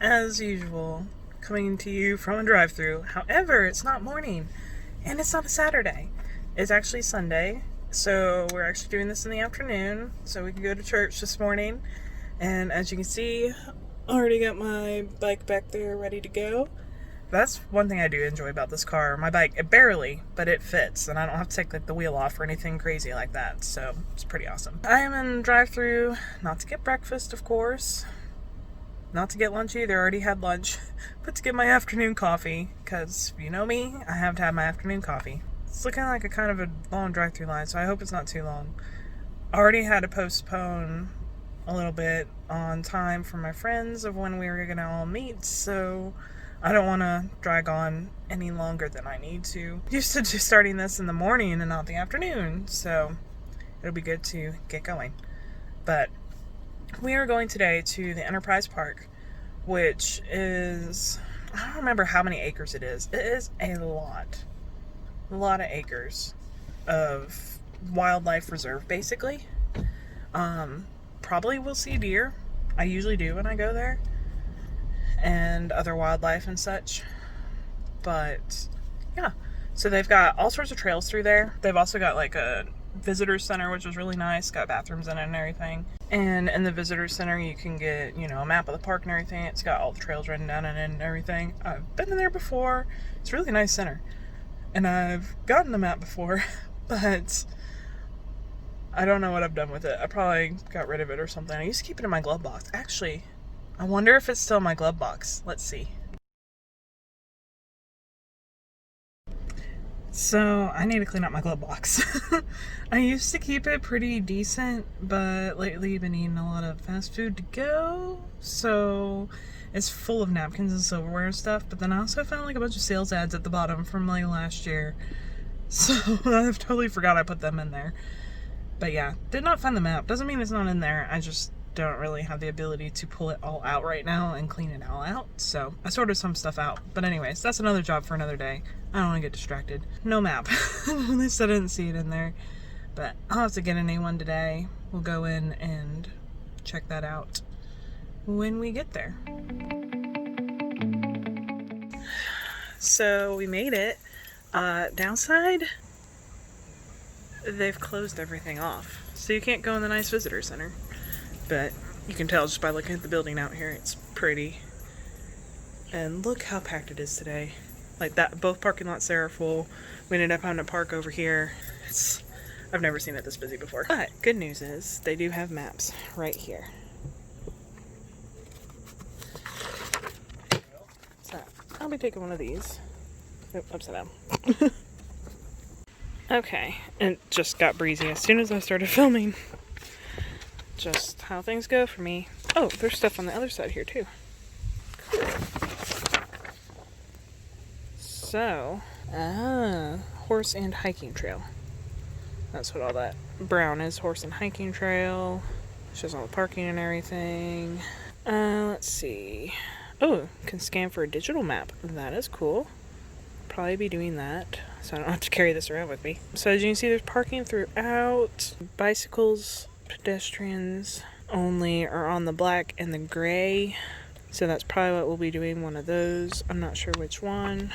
as usual, coming to you from a drive-thru. However, it's not morning, and it's not a Saturday. It's actually Sunday, so we're actually doing this in the afternoon, so we can go to church this morning. And as you can see, I already got my bike back there ready to go. That's one thing I do enjoy about this car. My bike, it barely, but it fits, and I don't have to take like the wheel off or anything crazy like that, so it's pretty awesome. I am in drive-thru, not to get breakfast, of course. Not to get lunch either, I already had lunch, but to get my afternoon coffee, because you know me, I have to have my afternoon coffee. It's looking like a kind of a long drive-thru line, so I hope it's not too long. I already had to postpone a little bit on time for my friends of when we were going to all meet, so I don't want to drag on any longer than I need to. Used to just starting this in the morning and not the afternoon, so it'll be good to get going. But we are going today to the Enterprise Park, which is, I don't remember how many acres it is. It is a lot of acres of wildlife reserve, basically. Probably will see deer. I usually do when I go there, and other wildlife and such. But yeah, so they've got all sorts of trails through there. They've also got like a visitor center, which is really nice, got bathrooms in it and everything. And in the visitor center you can get, a map of the park and everything. It's got all the trails written down in it and everything. I've been in there before. It's a really nice center, and I've gotten the map before, but I don't know what I've done with it. I probably got rid of it or something. I used to keep it in my glove box. Actually, I wonder if it's still in my glove box. Let's see. So, I need to clean up my glove box. I used to keep it pretty decent, but lately I've been eating a lot of fast food to go, so it's full of napkins and silverware and stuff. But then I also found like a bunch of sales ads at the bottom from like last year, so I've totally forgot I put them in there. But yeah, did not find the map. Doesn't mean it's not in there, I just don't really have the ability to pull it all out right now and clean it all out, so I sorted some stuff out. But anyways, that's another job for another day. I don't want to get distracted. No map. At least I didn't see it in there, but I'll have to get a new one today. We'll go in and check that out when we get there. So we made it. Downside, they've closed everything off, so you can't go in the nice visitor center. But you can tell just by looking at the building out here, it's pretty. And look how packed it is today. Like that, both parking lots there are full. We ended up having to park over here. I've never seen it this busy before. But good news is they do have maps right here. So I'll be taking one of these. Oh, upside down. Okay, it just got breezy as soon as I started filming. Just how things go for me. Oh, there's stuff on the other side here too. Cool. So, horse and hiking trail. That's what all that brown is, horse and hiking trail. Shows all the parking and everything. Let's see. Oh, can scan for a digital map. That is cool. Probably be doing that, so I don't have to carry this around with me. So as you can see, there's parking throughout. Bicycles, pedestrians only are on the black and the gray, so that's probably what we'll be doing, one of those. I'm not sure which one.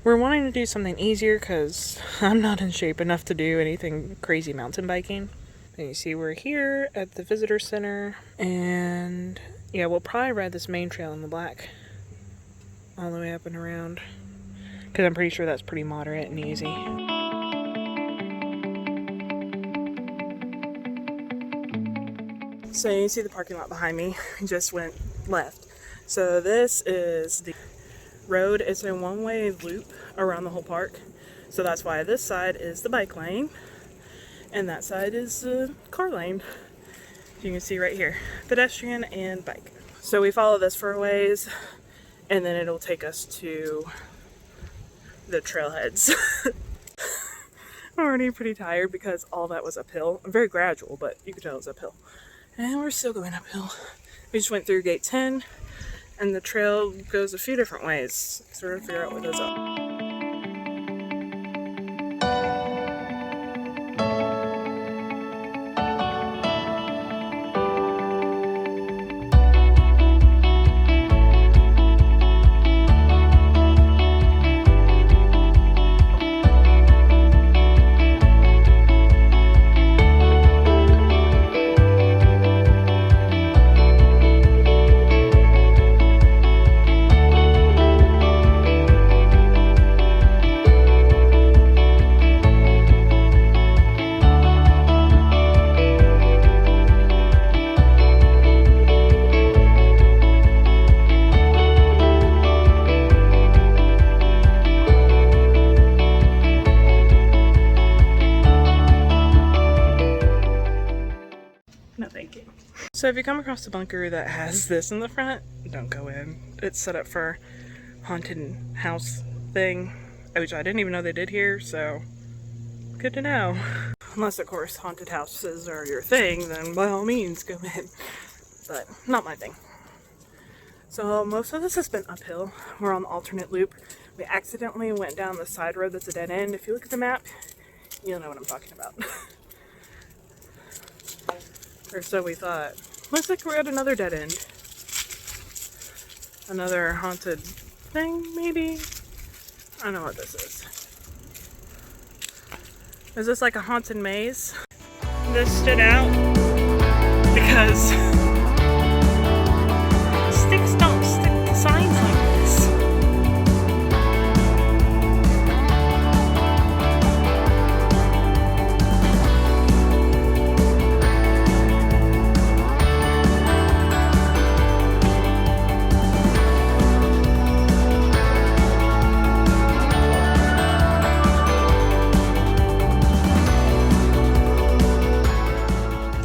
We're wanting to do something easier because I'm not in shape enough to do anything crazy mountain biking. And you see we're here at the visitor center, and yeah, we'll probably ride this main trail in the black all the way up and around, because I'm pretty sure that's pretty moderate and easy. So you see the parking lot behind me. We just went left. So this is the road. It's a one-way loop around the whole park. So that's why this side is the bike lane and that side is the car lane. You can see right here, pedestrian and bike. So we follow this for a ways, and then it'll take us to the trailheads. I'm already pretty tired because all that was uphill. Very gradual, but you could tell it was uphill. And we're still going uphill. We just went through gate 10, and the trail goes a few different ways. So we're gonna figure out what those are. So if you come across a bunker that has this in the front, don't go in. It's set up for haunted house thing, which I didn't even know they did here, so good to know. Unless, of course, haunted houses are your thing, then by all means go in. But not my thing. So most of this has been uphill. We're on the alternate loop. We accidentally went down the side road that's a dead end. If you look at the map, you'll know what I'm talking about. Or so we thought. Looks like we're at another dead end. Another haunted thing, maybe? I don't know what this is. Is this like a haunted maze? This stood out because sticks don't stick to signs like this.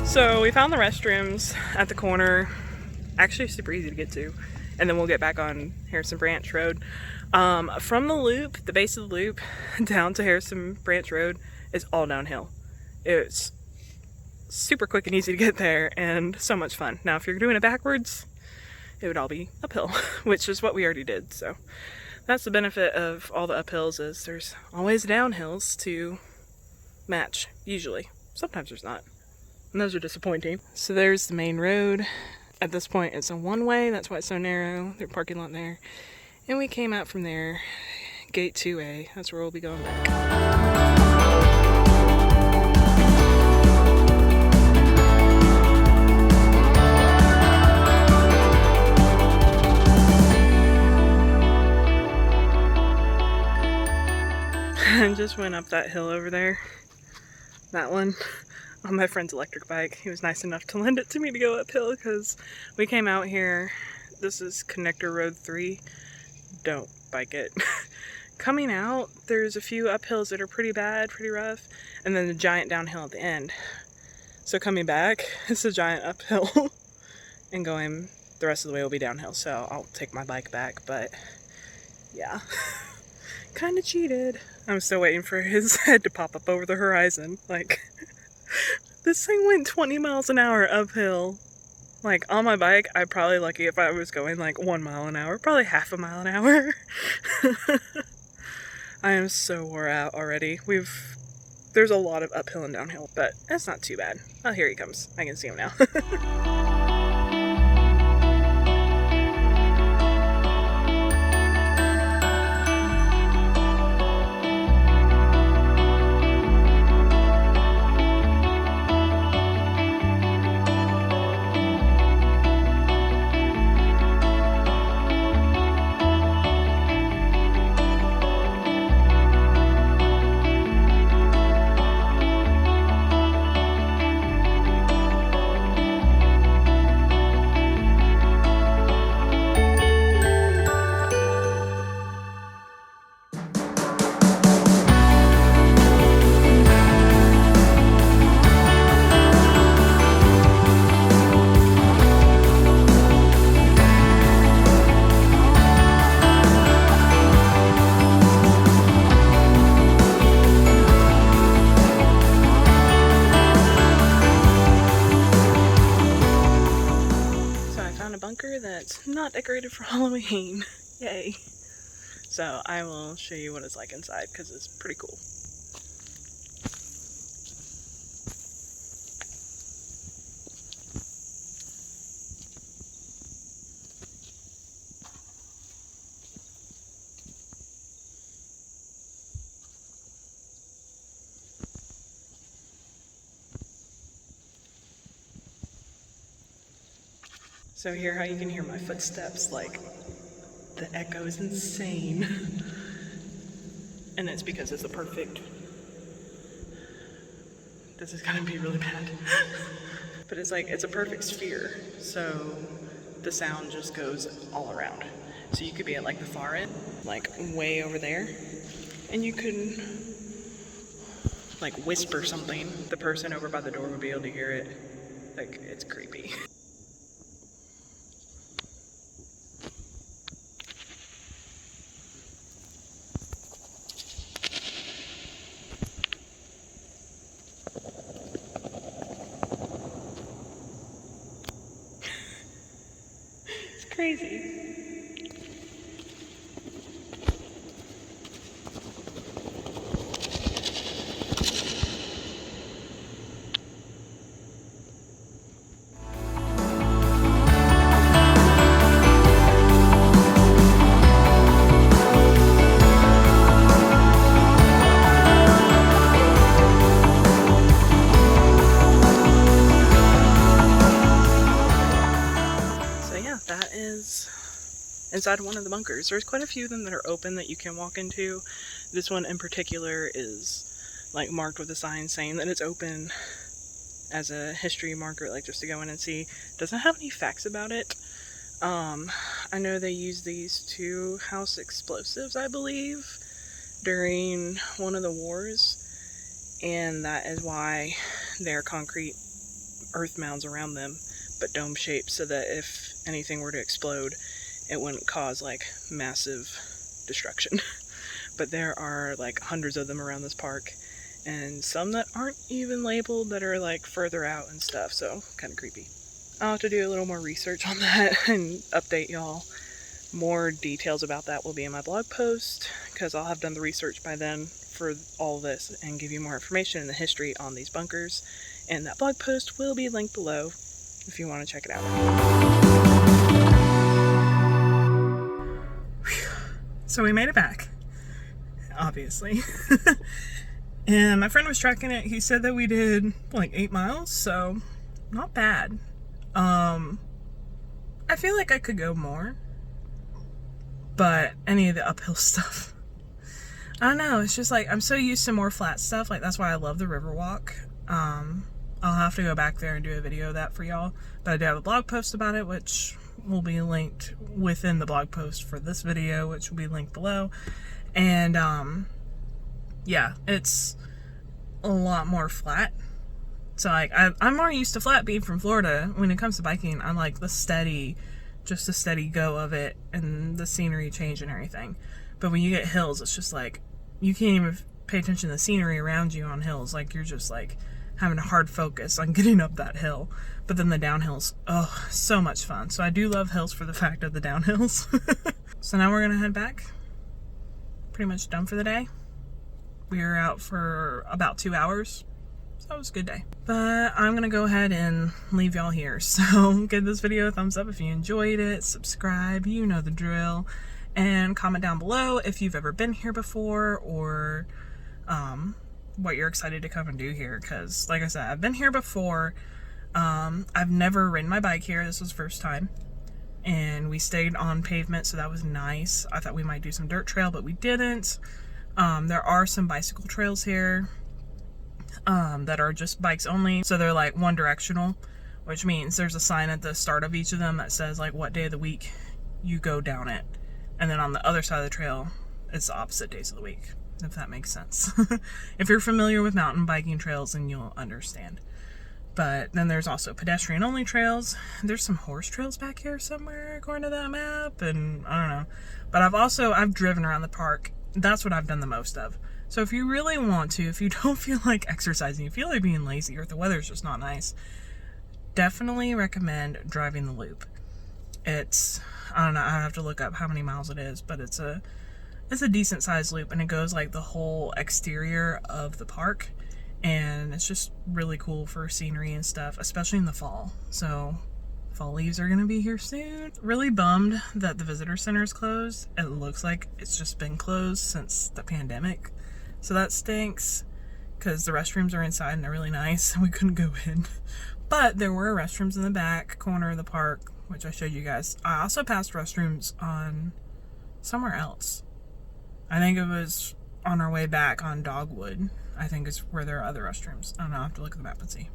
So we found the restrooms at the corner, actually super easy to get to, and then we'll get back on Harrison Branch Road. From the loop, the base of the loop, down to Harrison Branch Road is all downhill. It's super quick and easy to get there and so much fun. Now if you're doing it backwards, it would all be uphill, which is what we already did. So that's the benefit of all the uphills, is there's always downhills to match, usually. Sometimes there's not. And those are disappointing. So there's the main road. At this point, it's a one-way. That's why it's so narrow. There's a parking lot there. And we came out from there, gate 2A. That's where we'll be going back. I just went up that hill over there. That one. On my friend's electric bike. He was nice enough to lend it to me to go uphill because we came out here. This is Connector Road 3. Don't bike it. Coming out, there's a few uphills that are pretty bad, pretty rough, and then a giant downhill at the end. So coming back, it's a giant uphill, and going the rest of the way will be downhill. So I'll take my bike back, but yeah, kind of cheated. I'm still waiting for his head to pop up over the horizon. Like, this thing went 20 miles an hour uphill. Like, on my bike, I'd probably lucky if I was going like 1 mile an hour, probably half a mile an hour. I am so wore out already. There's a lot of uphill and downhill, but it's not too bad. Oh, here he comes. I can see him now. That's not decorated for Halloween. Yay. So I will show you what it's like inside because it's pretty cool. So here how you can hear my footsteps, like the echo is insane. And it's because it's a perfect, this is gonna be really bad. But it's like, it's a perfect sphere. So the sound just goes all around. So you could be at like the far end, like way over there. And you could like whisper something. The person over by the door would be able to hear it. Like, it's creepy. crazy. That is inside one of the bunkers. There's quite a few of them that are open that you can walk into. This one in particular is like marked with a sign saying that it's open as a history marker, like just to go in and see. Doesn't have any facts about it. I know they use these to house explosives, I believe, during one of the wars, and that is why they're concrete earth mounds around them, but dome shaped, so that if anything were to explode, it wouldn't cause like massive destruction. But there are like hundreds of them around this park, and some that aren't even labeled that are like further out and stuff, so kind of creepy. I'll have to do a little more research on that and update y'all. More details about that will be in my blog post, because I'll have done the research by then for all this and give you more information in the history on these bunkers, and that blog post will be linked below if you want to check it out. So we made it back, obviously. And my friend was tracking it. He said that we did like 8 miles, so not bad. I feel like I could go more, but any of the uphill stuff, I don't know, it's just like I'm so used to more flat stuff. Like, that's why I love the river walk. I'll have to go back there and do a video of that for y'all, but I do have a blog post about it, which will be linked within the blog post for this video, which will be linked below. And yeah, it's a lot more flat. So like I'm more used to flat being from Florida. When it comes to biking, I'm like the steady go of it and the scenery change and everything. But when you get hills, it's just like you can't even pay attention to the scenery around you on hills. Like, you're just like having a hard focus on getting up that hill. But then the downhills, oh, so much fun. So I do love hills for the fact of the downhills. So now we're gonna head back. Pretty much done for the day. We were out for about 2 hours. So that was a good day. But I'm gonna go ahead and leave y'all here. So give this video a thumbs up if you enjoyed it. Subscribe, you know the drill. And comment down below if you've ever been here before, or what you're excited to come and do here. Because like I said, I've been here before. I've never ridden my bike here. This was the first time. And we stayed on pavement, so that was nice. I thought we might do some dirt trail, but we didn't. There are some bicycle trails here that are just bikes only. So they're like one directional, which means there's a sign at the start of each of them that says like what day of the week you go down it. And then on the other side of the trail, it's the opposite days of the week, if that makes sense. If you're familiar with mountain biking trails, then you'll understand. But then there's also pedestrian only trails. There's some horse trails back here somewhere according to that map, and I don't know. But I've driven around the park. That's what I've done the most of. So if you really want to, if you don't feel like exercising, you feel like being lazy, or if the weather's just not nice, definitely recommend driving the loop. It's, I don't know, I have to look up how many miles it is, but it's a decent sized loop, and it goes like the whole exterior of the park, and it's just really cool for scenery and stuff, especially in the fall. So fall leaves are gonna be here soon. Really bummed that the visitor center is closed. It looks like it's just been closed since the pandemic, so that stinks, because the restrooms are inside and they're really nice and we couldn't go in. But there were restrooms in the back corner of the park, which I showed you guys. I also passed restrooms on somewhere else. I think it was on our way back on Dogwood, I think is where there are other restrooms. I don't know, I'll have to look at the map and see.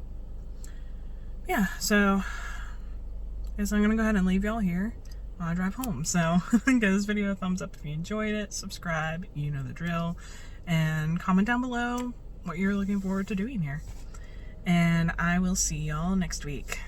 Yeah, so I guess I'm gonna go ahead and leave y'all here while I drive home. So give this video a thumbs up if you enjoyed it, subscribe, you know the drill, and comment down below what you're looking forward to doing here. And I will see y'all next week.